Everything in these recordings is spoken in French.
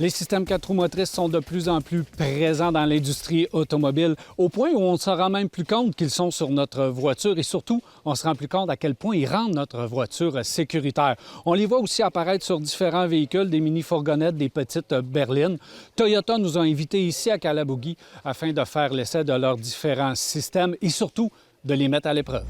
Les systèmes 4 roues motrices sont de plus en plus présents dans l'industrie automobile, au point où on ne se rend même plus compte qu'ils sont sur notre voiture et surtout, on se rend plus compte à quel point ils rendent notre voiture sécuritaire. On les voit aussi apparaître sur différents véhicules, des mini-fourgonnettes, des petites berlines. Toyota nous a invités ici à Calabogie afin de faire l'essai de leurs différents systèmes et surtout de les mettre à l'épreuve.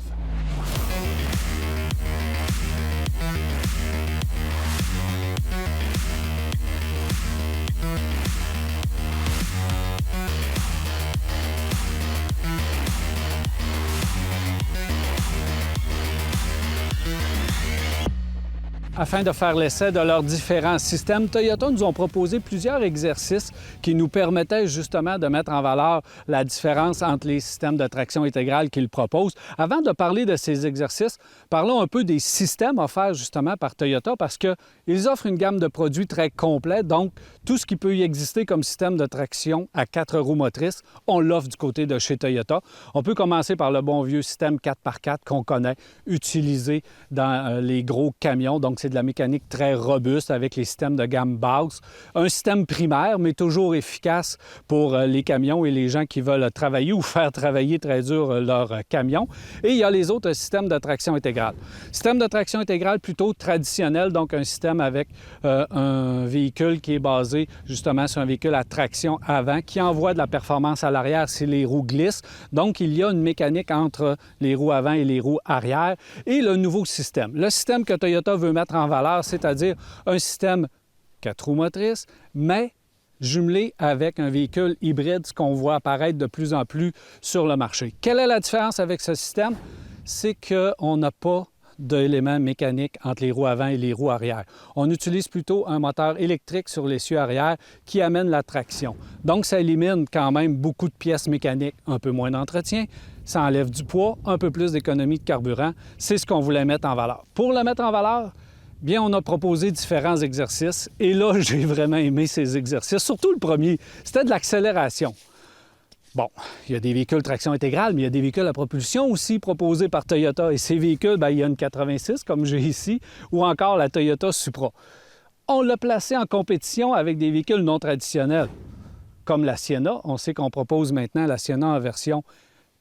Afin de faire l'essai de leurs différents systèmes, Toyota nous ont proposé plusieurs exercices qui nous permettaient justement de mettre en valeur la différence entre les systèmes de traction intégrale qu'ils proposent. Avant de parler de ces exercices, parlons un peu des systèmes offerts justement par Toyota parce qu'ils offrent une gamme de produits très complète. Donc, tout ce qui peut y exister comme système de traction à 4 roues motrices, on l'offre du côté de chez Toyota. On peut commencer par le bon vieux système 4x4 qu'on connaît, utilisé dans les gros camions. Donc, c'est de la mécanique très robuste avec les systèmes de gamme basse. Un système primaire, mais toujours efficace pour les camions et les gens qui veulent travailler ou faire travailler très dur leur camion. Et il y a les autres systèmes de traction intégrale. Système de traction intégrale plutôt traditionnel, donc un système avec un véhicule qui est basé justement sur un véhicule à traction avant, qui envoie de la performance à l'arrière si les roues glissent. Donc, il y a une mécanique entre les roues avant et les roues arrière. Et le nouveau système. Le système que Toyota veut mettre en valeur, c'est-à-dire un système 4 roues motrices, mais jumelé avec un véhicule hybride, ce qu'on voit apparaître de plus en plus sur le marché. Quelle est la différence avec ce système? C'est qu'on n'a pas d'éléments mécaniques entre les roues avant et les roues arrière. On utilise plutôt un moteur électrique sur l'essieu arrière qui amène la traction. Donc, ça élimine quand même beaucoup de pièces mécaniques, un peu moins d'entretien. Ça enlève du poids, un peu plus d'économie de carburant. C'est ce qu'on voulait mettre en valeur. Pour le mettre en valeur, bien, on a proposé différents exercices. Et là, j'ai vraiment aimé ces exercices. Surtout le premier, c'était de l'accélération. Bon, il y a des véhicules traction intégrale, mais il y a des véhicules à propulsion aussi proposés par Toyota. Et ces véhicules, bien, il y a une 86, comme j'ai ici, ou encore la Toyota Supra. On l'a placé en compétition avec des véhicules non traditionnels, comme la Sienna. On sait qu'on propose maintenant la Sienna en version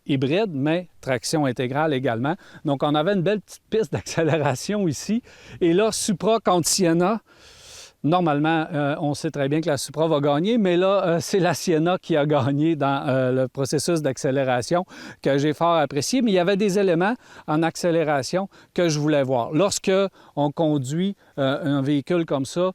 hybride, mais traction intégrale également. Donc, on avait une belle petite piste d'accélération ici. Et là, Supra contre Sienna, normalement, on sait très bien que la Supra va gagner, mais là, c'est la Sienna qui a gagné dans le processus d'accélération que j'ai fort apprécié. Mais il y avait des éléments en accélération que je voulais voir. Lorsque on conduit un véhicule comme ça,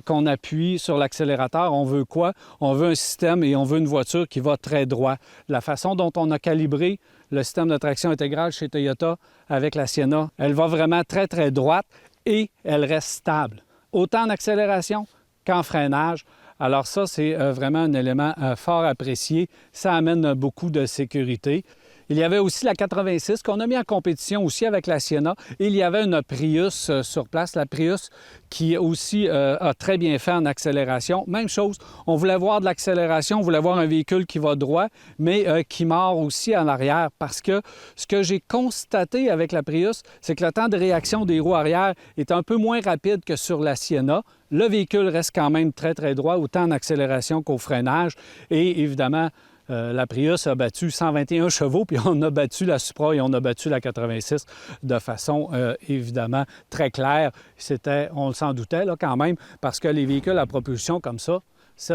qu'on appuie sur l'accélérateur, on veut quoi? On veut un système et on veut une voiture qui va très droit. La façon dont on a calibré le système de traction intégrale chez Toyota avec la Sienna, elle va vraiment très, très droite et elle reste stable, autant en accélération qu'en freinage. Alors ça, c'est vraiment un élément fort apprécié. Ça amène beaucoup de sécurité. Il y avait aussi la 86 qu'on a mis en compétition aussi avec la Sienna. Et il y avait une Prius sur place, la Prius qui aussi a très bien fait en accélération. Même chose, on voulait voir de l'accélération, on voulait voir un véhicule qui va droit, mais qui mord aussi en arrière. Parce que ce que j'ai constaté avec la Prius, c'est que le temps de réaction des roues arrière est un peu moins rapide que sur la Sienna. Le véhicule reste quand même très, très droit, autant en accélération qu'au freinage. Et évidemment, la Prius a battu 121 chevaux, puis on a battu la Supra et on a battu la 86 de façon évidemment très claire. C'était, on le s'en doutait là, quand même, parce que les véhicules à propulsion comme ça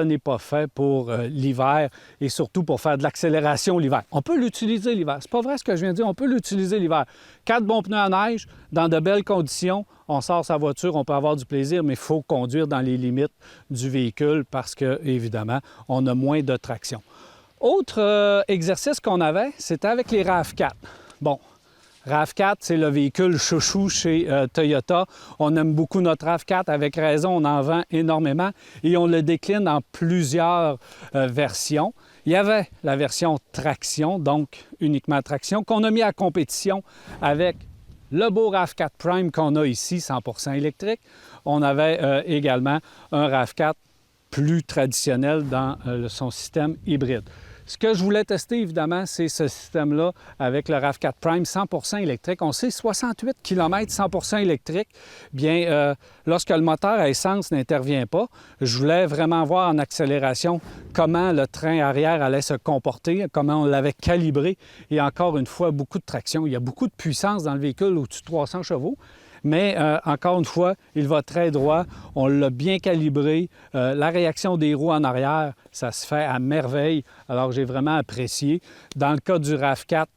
n'est pas fait pour l'hiver et surtout pour faire de l'accélération l'hiver. On peut l'utiliser l'hiver. C'est pas vrai ce que je viens de dire, on peut l'utiliser l'hiver. 4 bons pneus à neige, dans de belles conditions, on sort sa voiture, on peut avoir du plaisir, mais il faut conduire dans les limites du véhicule parce que, évidemment, on a moins de traction. Autre exercice qu'on avait, c'était avec les RAV4. Bon, RAV4, c'est le véhicule chouchou chez Toyota. On aime beaucoup notre RAV4, avec raison, on en vend énormément et on le décline en plusieurs versions. Il y avait la version traction, donc uniquement traction, qu'on a mis à compétition avec le beau RAV4 Prime qu'on a ici, 100% électrique. On avait également un RAV4 plus traditionnel dans son système hybride. Ce que je voulais tester, évidemment, c'est ce système-là avec le RAV4 Prime 100% électrique. On sait 68 km 100% électrique. Bien, lorsque le moteur à essence n'intervient pas, je voulais vraiment voir en accélération comment le train arrière allait se comporter, comment on l'avait calibré. Et encore une fois, beaucoup de traction. Il y a beaucoup de puissance dans le véhicule, au-dessus de 300 chevaux. Mais encore une fois, il va très droit. On l'a bien calibré. La réaction des roues en arrière, ça se fait à merveille. Alors, j'ai vraiment apprécié. Dans le cas du RAV4,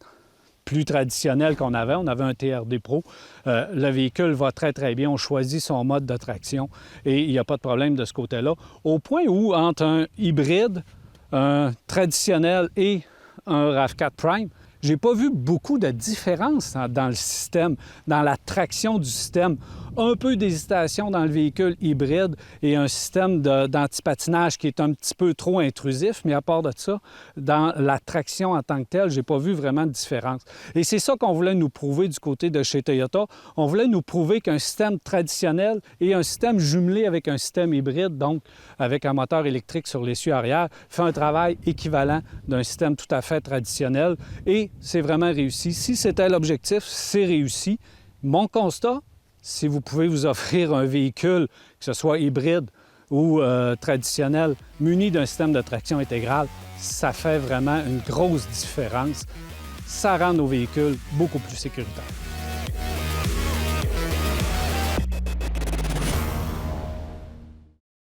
plus traditionnel qu'on avait, on avait un TRD Pro, le véhicule va très, très bien. On choisit son mode de traction et il n'y a pas de problème de ce côté-là. Au point où, entre un hybride, un traditionnel et un RAV4 Prime, j'ai pas vu beaucoup de différence dans le système, dans la traction du système. Un peu d'hésitation dans le véhicule hybride et un système d'antipatinage qui est un petit peu trop intrusif, mais à part de ça, dans la traction en tant que telle, j'ai pas vu vraiment de différence. Et c'est ça qu'on voulait nous prouver du côté de chez Toyota. On voulait nous prouver qu'un système traditionnel et un système jumelé avec un système hybride, donc avec un moteur électrique sur l'essieu arrière, fait un travail équivalent d'un système tout à fait traditionnel. Et c'est vraiment réussi. Si c'était l'objectif, c'est réussi. Mon constat, si vous pouvez vous offrir un véhicule, que ce soit hybride ou traditionnel, muni d'un système de traction intégrale, ça fait vraiment une grosse différence. Ça rend nos véhicules beaucoup plus sécuritaires.